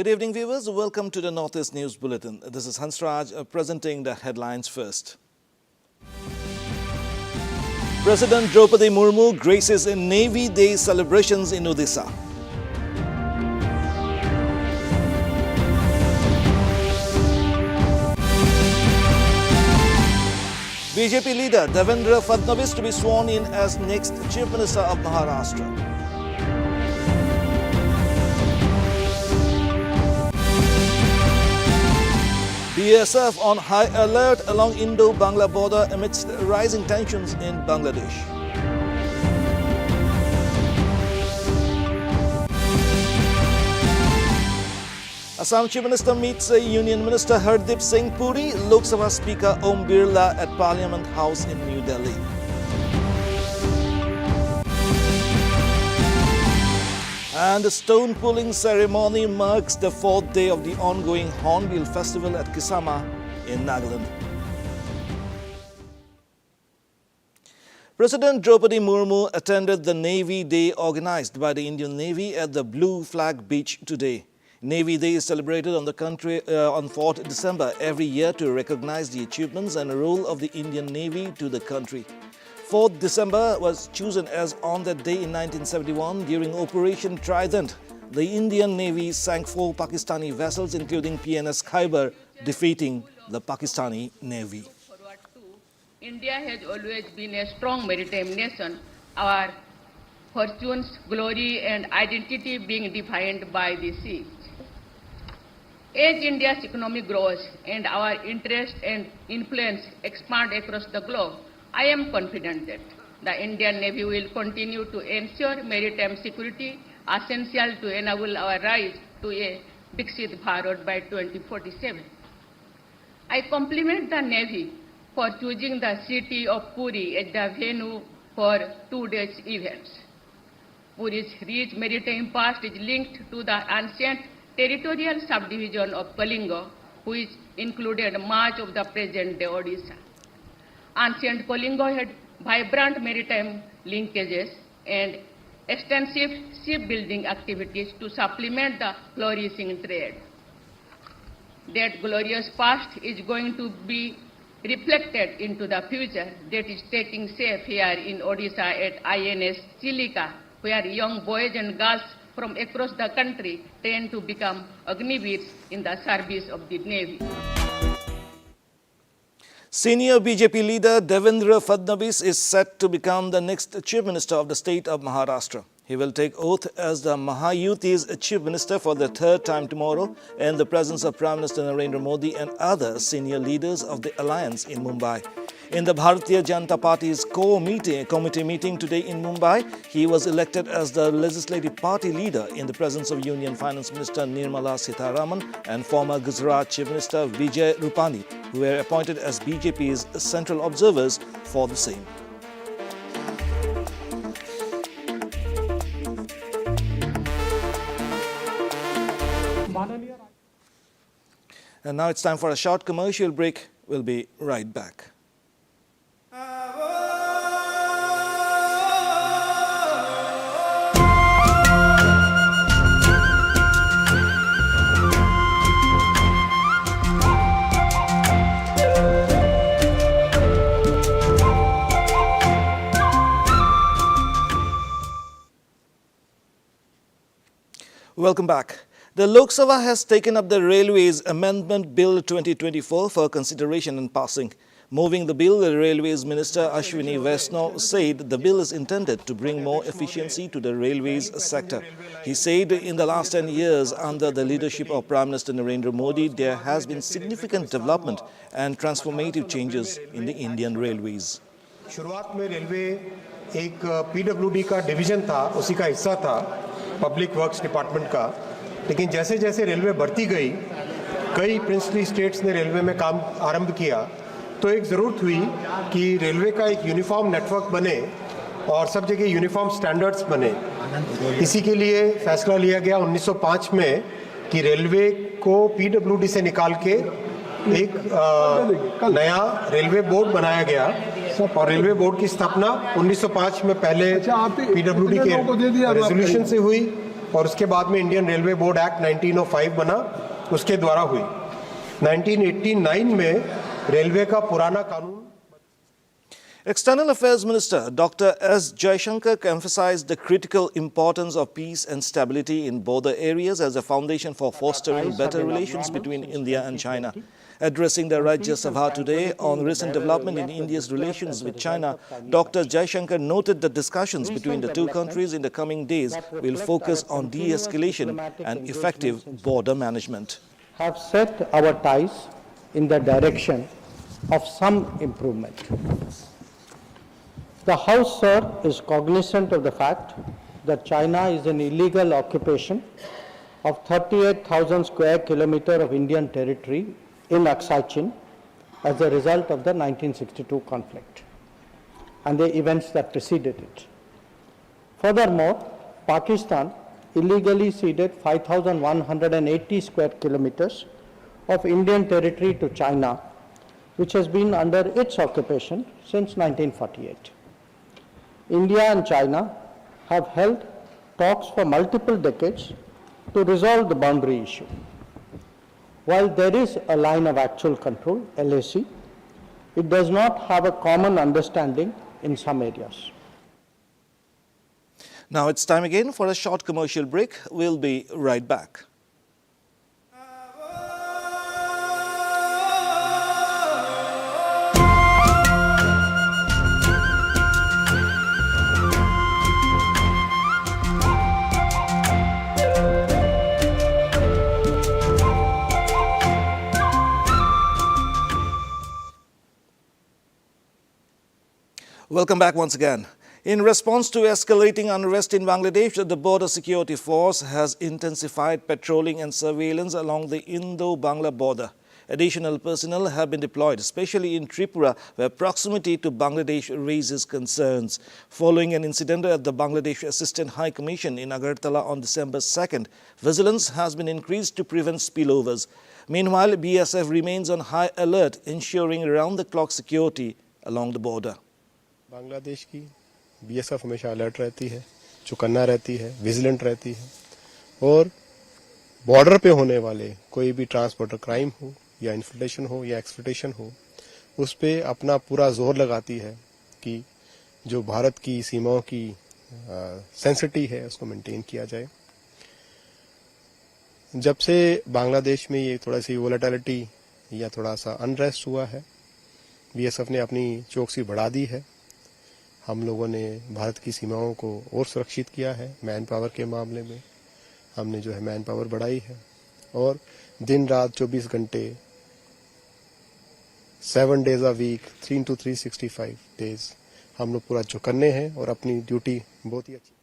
Good evening, viewers. Welcome to the Northeast News Bulletin. This is Hansraj presenting the headlines first. President Draupadi Murmu graces in Navy Day celebrations in Odisha. BJP leader Devendra Fadnavis to be sworn in as next Chief Minister of Maharashtra. BSF on high alert along Indo-Bangla border amidst rising tensions in Bangladesh. Assam Chief Minister meets Union Minister Hardeep Singh Puri, Lok Sabha Speaker Om Birla at Parliament House in New Delhi. And the stone pulling ceremony marks the fourth day of the ongoing Hornbill Festival at Kisama in Nagaland. President Draupadi Murmu attended the Navy Day organized by the Indian Navy at the Blue Flag Beach today. Navy Day is celebrated on the country on 4th December every year to recognize the achievements and role of the Indian Navy to the country. 4th December was chosen as on that day in 1971 during Operation Trident. The Indian Navy sank 4 Pakistani vessels including PNS Khyber, defeating the Pakistani Navy. India has always been a strong maritime nation, our fortunes, glory and identity being defined by the sea. As India's economy grows and our interest and influence expand across the globe, I am confident that the Indian Navy will continue to ensure maritime security essential to enable our rise to a Viksit Bharat by 2047. I compliment the Navy for choosing the city of Puri as the venue for 2 days events. Puri's rich maritime past is linked to the ancient territorial subdivision of Kalinga, which included much of the present-day Odisha. Ancient Kalinga had vibrant maritime linkages and extensive shipbuilding activities to supplement the flourishing trade. That glorious past is going to be reflected into the future that is taking shape here in Odisha at INS Chilika, where young boys and girls from across the country train to become Agniveers in the service of the Navy. Senior BJP leader Devendra Fadnavis is set to become the next Chief Minister of the state of Maharashtra. He will take oath as the Mahayuti's Chief Minister for the third time tomorrow in the presence of Prime Minister Narendra Modi and other senior leaders of the alliance in Mumbai. In the Bharatiya Janata Party's committee meeting today in Mumbai, he was elected as the legislative party leader in the presence of Union Finance Minister Nirmala Sitharaman and former Gujarat Chief Minister Vijay Rupani, who were appointed as BJP's central observers for the same. And now it's time for a short commercial break. We'll be right back. Welcome back. The Lok Sabha has taken up the Railways Amendment Bill 2024 for consideration and passing. Moving the bill, the Railways Minister Ashwini Vaishnaw said the bill is intended to bring more efficiency to the railways sector. He said in the last 10 years, under the leadership of Prime Minister Narendra Modi, there has been significant development and transformative changes in the Indian railways. शुरुआत में railway एक PWD का division था, उसी का हिस्सा था, public works department का। लेकिन जैसे जैसे रेलवे बढ़ती गई, कई प्रिंसली स्टेट्स ने रेलवे में काम आरंभ किया, तो एक ज़रूरत हुई कि रेलवे का एक यूनिफॉर्म नेटवर्क बने और सब जगह यूनिफॉर्म स्टैंडर्ड्स बने। इसी के लिए फैसला लिया गया 1905 में कि रेलवे को पीडब्ल्यूडी से निकाल के एक नया रेलवे बोर्ड बनाया गया और रेलवे बोर्ड की स्थापना 1905 में पहले पीडब्ल्यूडी के रेजोल्यूशन से हुई, और उसके बाद में इंडियन रेलवे बोर्ड एक्ट 1905 बना, उसके द्वारा हुई। 1989 में रेलवे का पुराना कानून External Affairs Minister Dr. S. Jaishankar emphasized the critical importance of peace and stability in border areas as a foundation for fostering better relations between India and China. Addressing the Rajya Sabha today on recent development in India's relations with China, Dr. Jaishankar noted that discussions between the two countries in the coming days will focus on de-escalation and effective border management. Have set our ties in the direction of some improvement. The House, sir, is cognizant of the fact that China is an illegal occupation of 38,000 square kilometers of Indian territory in Aksai Chin as a result of the 1962 conflict and the events that preceded it. Furthermore, Pakistan illegally ceded 5,180 square kilometers of Indian territory to China, which has been under its occupation since 1948. India and China have held talks for multiple decades to resolve the boundary issue. While there is a line of actual control, LAC, it does not have a common understanding in some areas. Now it's time again for a short commercial break. We'll be right back. Welcome back once again. In response to escalating unrest in Bangladesh, the Border Security Force has intensified patrolling and surveillance along the Indo-Bangla border. Additional personnel have been deployed, especially in Tripura, where proximity to Bangladesh raises concerns. Following an incident at the Bangladesh Assistant High Commission in Agartala on December 2nd, vigilance has been increased to prevent spillovers. Meanwhile, BSF remains on high alert, ensuring round-the-clock security along the border. Bangladesh की BSF हमेशा alert रहती है, चौकन्ना रहती है, vigilant रहती है और बॉर्डर पे होने वाले कोई भी ट्रांसपोर्टर क्राइम हो या इन्फिल्ट्रेशन हो या एक्सप्लॉइटेशन हो, उस पे अपना पूरा जोर लगाती है कि जो भारत की सीमाओं की सेंसिटिविटी है उसको मेंटेन किया जाए। जब से बांग्लादेश में ये थोड़ा सी वोलेटिलिटी या थोड़ा सा अनरेस्ट हुआ है, बीएसएफ ने अपनी चौकसी बढ़ा दी है। हम लोगों ने भारत की सीमाओं को और सुरक्षित किया है। मैन पावर के मामले में हमने जो है मैन पावर बढ़ाई है और दिन रात 24 घंटे 7 days a week 3 into 365 days हम लोग पूरा चौकन्ने हैं और अपनी ड्यूटी बहुत ही अच्छी।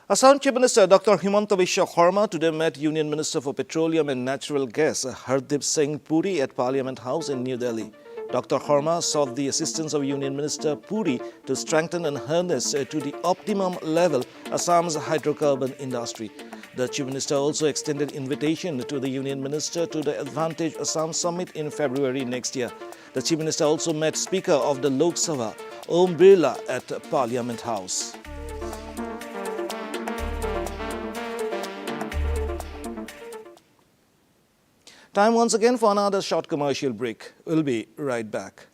Assam Chief Minister Dr. Himanta Biswa Sarma today met Union Minister for Petroleum and Natural Gas Hardeep Singh Puri at Parliament House in New Delhi. Dr. Sarma sought the assistance of Union Minister Puri to strengthen and harness to the optimum level Assam's hydrocarbon industry. The Chief Minister also extended invitation to the Union Minister to the Advantage Assam Summit in February next year. The Chief Minister also met Speaker of the Lok Sabha, Om Birla, at Parliament House. Time once again for another short commercial break. We'll be right back.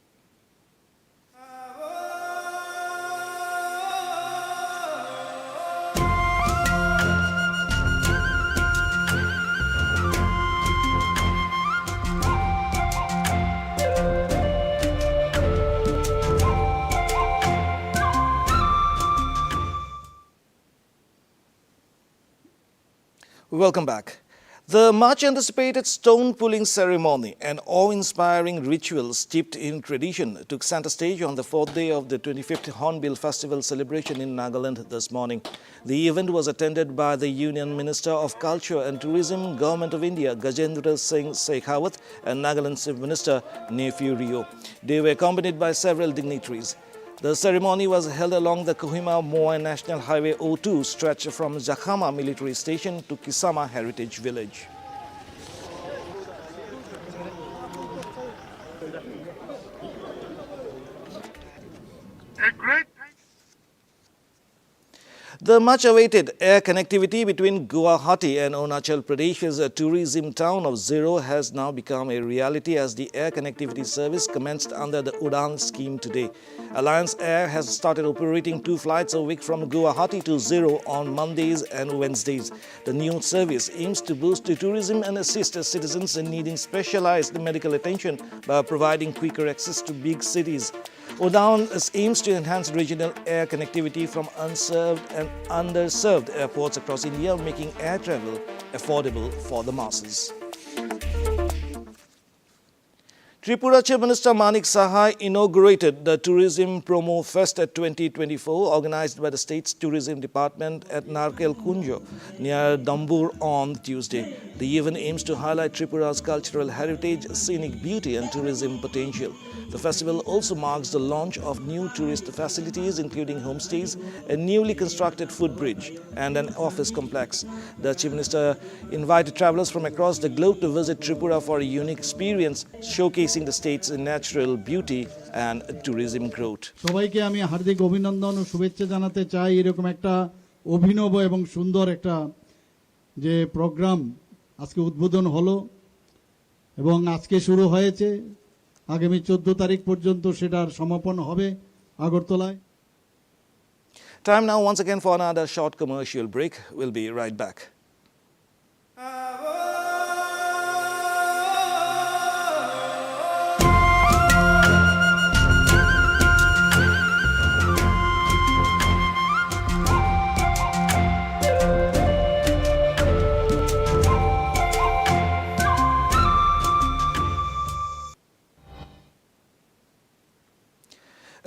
Welcome back. The much-anticipated stone-pulling ceremony, an awe-inspiring ritual steeped in tradition, took center stage on the fourth day of the 25th Hornbill Festival celebration in Nagaland this morning. The event was attended by the Union Minister of Culture and Tourism, Government of India, Gajendra Singh Shekhawat, and Nagaland's Chief Minister, Nephew Rio. They were accompanied by several dignitaries. The ceremony was held along the Kohima-Moai National Highway 02 stretch from Jakhama Military Station to Kisama Heritage Village. The much-awaited air connectivity between Guwahati and Arunachal Pradesh's tourism town of Zero has now become a reality as the air connectivity service commenced under the Udan scheme today. Alliance Air has started operating 2 flights a week from Guwahati to Zero on Mondays and Wednesdays. The new service aims to boost tourism and assist citizens in needing specialized medical attention by providing quicker access to big cities. Udan aims to enhance regional air connectivity from unserved and underserved airports across India, making air travel affordable for the masses. Tripura Chief Minister Manik Sahai inaugurated the Tourism Promo Fest at 2024 organized by the state's tourism department at Narkel Kunjo near Dambur on Tuesday. The event aims to highlight Tripura's cultural heritage, scenic beauty and tourism potential. The festival also marks the launch of new tourist facilities including homestays, a newly constructed footbridge and an office complex. The Chief Minister invited travelers from across the globe to visit Tripura for a unique experience showcasing the state's natural beauty and tourism growth. সবাইকে আমি হার্দিক অভিনন্দন ও শুভেচ্ছা জানাতে চাই এরকম একটা অভিনব এবং সুন্দর একটা যে প্রোগ্রাম আজকে উদ্বোধন হলো এবং আজকে শুরু হয়েছে আগামী 14 তারিখ পর্যন্ত সেটার সমাপন হবে আগরতলায় Time now once again for another short commercial break. We'll be right back.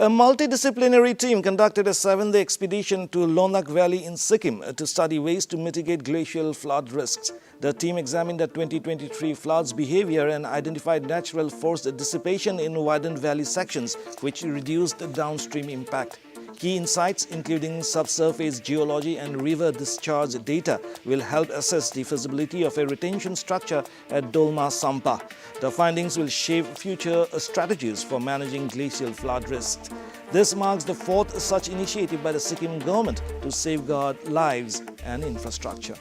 A multidisciplinary team conducted a 7-day expedition to Lonak Valley in Sikkim to study ways to mitigate glacial flood risks. The team examined the 2023 floods behavior and identified natural forced dissipation in widened valley sections, which reduced the downstream impact. Key insights, including subsurface geology and river discharge data, will help assess the feasibility of a retention structure at Dolma Sampa. The findings will shape future strategies for managing glacial flood risks. This marks the 4th such initiative by the Sikkim government to safeguard lives and infrastructure.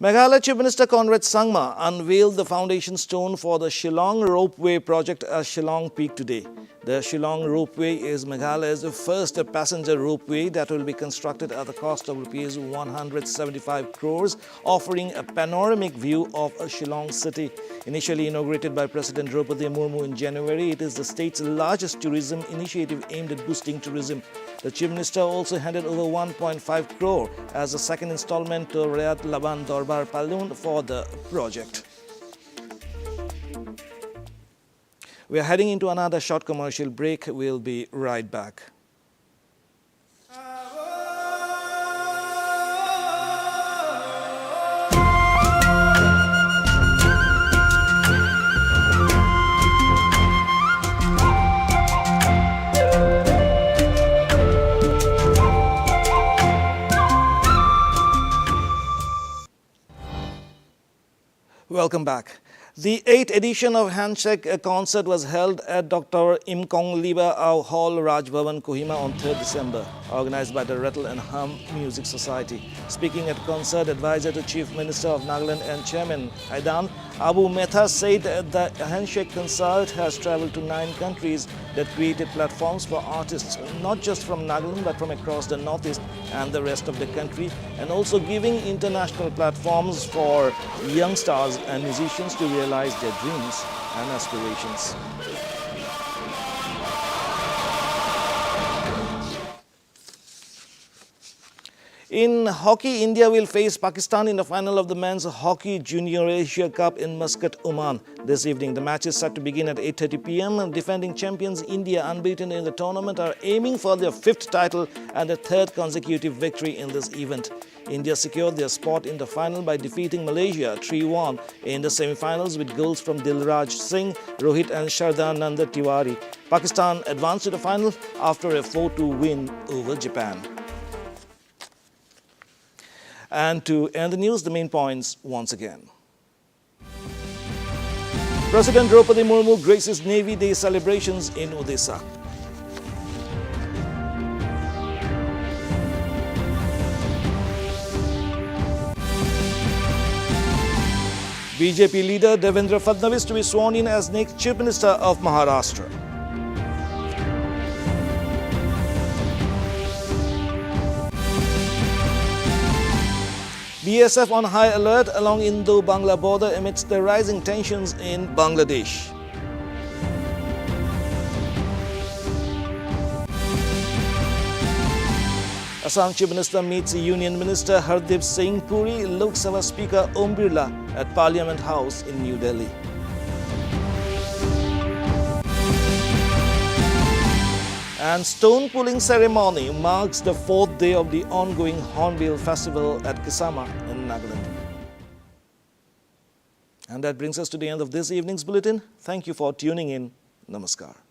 Meghalaya Chief Minister Conrad Sangma unveiled the foundation stone for the Shillong Ropeway project at Shillong Peak today. The Shillong Ropeway is Meghalaya's first passenger ropeway that will be constructed at the cost of Rs 175 crores, offering a panoramic view of Shillong city. Initially inaugurated by President Draupadi Murmu in January, it is the state's largest tourism initiative aimed at boosting tourism. The Chief Minister also handed over 1.5 crore as a second installment to Rayat Laban Dorbar Paloon for the project. We are heading into another short commercial break. We'll be right back. Welcome back. The 8th edition of Handshake concert was held at Dr. Imkong Liba Au Hall, Raj Bhavan, Kohima on 3rd December, organized by the Rattle and Hum Music Society. Speaking at concert, advisor to Chief Minister of Nagaland and Chairman Aidan, Abu Metha said the Handshake concert has traveled to 9 countries that created platforms for artists, not just from Nagaland but from across the Northeast and the rest of the country, and also giving international platforms for young stars and musicians to realize their dreams and aspirations. In hockey, India will face Pakistan in the final of the Men's Hockey Junior Asia Cup in Muscat, Oman this evening. The match is set to begin at 8:30 p.m. Defending champions India, unbeaten in the tournament, are aiming for their 5th title and a 3rd consecutive victory in this event. India secured their spot in the final by defeating Malaysia 3-1 in the semi-finals with goals from Dilraj Singh, Rohit and Shardananda Tiwari. Pakistan advanced to the final after a 4-2 win over Japan. And to end the news, the main points once again. President Draupadi Murmu graces Navy Day celebrations in Odisha. BJP leader Devendra Fadnavis to be sworn in as next Chief Minister of Maharashtra. BSF on high alert along Indo-Bangla border amidst the rising tensions in Bangladesh. Assam Chief Minister meets Union Minister Hardeep Singh Puri, Lok Sabha Speaker Om Birla at Parliament House in New Delhi. And stone pulling ceremony marks the 4th day of the ongoing Hornbill Festival at Kisama in Nagaland. And that brings us to the end of this evening's bulletin. Thank you for tuning in. Namaskar.